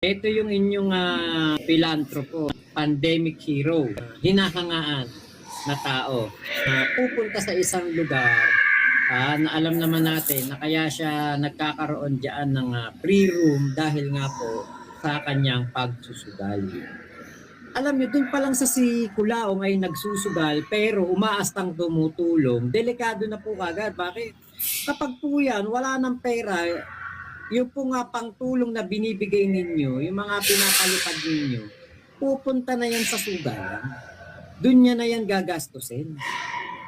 Ito yung inyong philanthropo, pandemic hero, hinahangaan na tao. Pupunta sa isang lugar na alam naman natin na kaya siya nagkakaroon diyan ng free room dahil nga po sa kanyang pagsusugal. Alam niyo, dun pa lang sa si Kulaong ay nagsusugal pero umaastang tumutulong, delikado na po kagad. Bakit? Kapag po yan, wala ng pera, yung po nga pangtulong na binibigay ninyo, yung mga pinapalipad ninyo, pupunta na yan sa sugalan. Doon niya na yan gagastusin.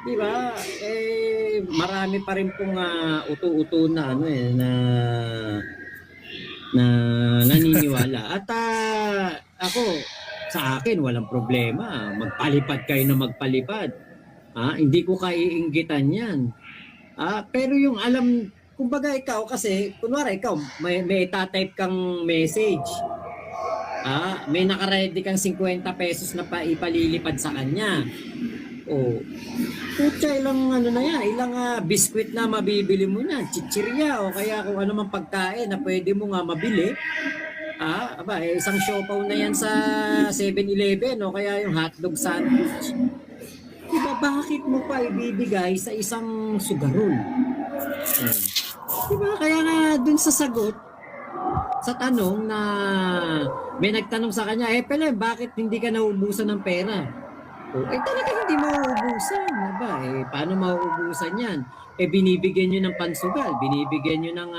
Di ba? Marami pa rin pong uto-uto na na naniniwala. At ako, sa akin, walang problema. Magpalipad kayo na magpalipad. Hindi ko kaiinggitan yan. Pero yung alam, kumbaga ikaw kasi, kunwari ikaw, may itatype kang message. May nakaready kang 50 pesos na ipalilipad sa kanya. Putya, ilang ilang biskwit na mabibili mo na, chichirya o kaya kung ano mang pagkain na pwede mo nga mabili. Isang siopaw na yan sa 7-Eleven o kaya yung hotdog sandwich. Diba, bakit mo pa ibibigay sa isang sugarol? Diba, kaya nga dun sa sagot, sa tanong na may nagtanong sa kanya, Pele, bakit hindi ka nauubusan ng pera? Talaga hindi mauubusan. Diba? Paano mauubusan yan? Binibigyan nyo ng pansugal, binibigyan nyo ng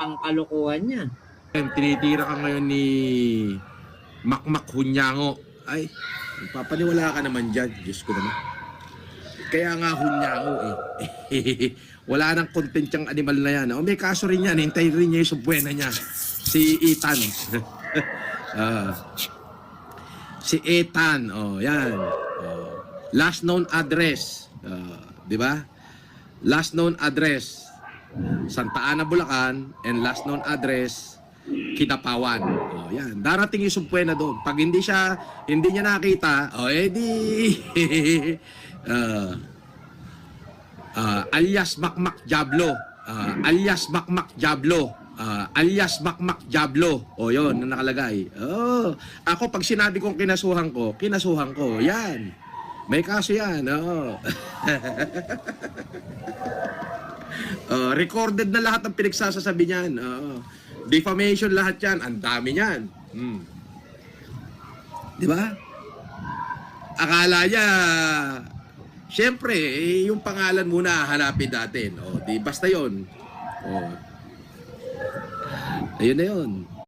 pangkalokohan yan. Tinitira ka ngayon ni Makmak Hunyango. Ay, papaniwala ka naman dyan. Diyos ko naman. Kaya nga Hunyango Wala nang content yung animal na yan. May kaso rin yan. Hintayin rin niya yung subwena niya. Si Ethan. Si Ethan. Yan. Last known address. Di ba? Last known address. Santa Ana, Bulacan. And last known address, Kinapawan. Yan. Darating yung subwena doon. Pag hindi niya nakita, alias Makmak Diablo. Alias Makmak Diablo. Alias Makmak Diablo. Yun, na nakalagay. Ako, pag sinabi kong kinasuhan ko. Yan. May kaso yan. Recorded na lahat ng pinagsasasabi niyan. Defamation lahat yan. Ang dami niyan. Di ba? Akala niya, siyempre, yung pangalan muna hanapin natin. Basta yun. Ayun na yun.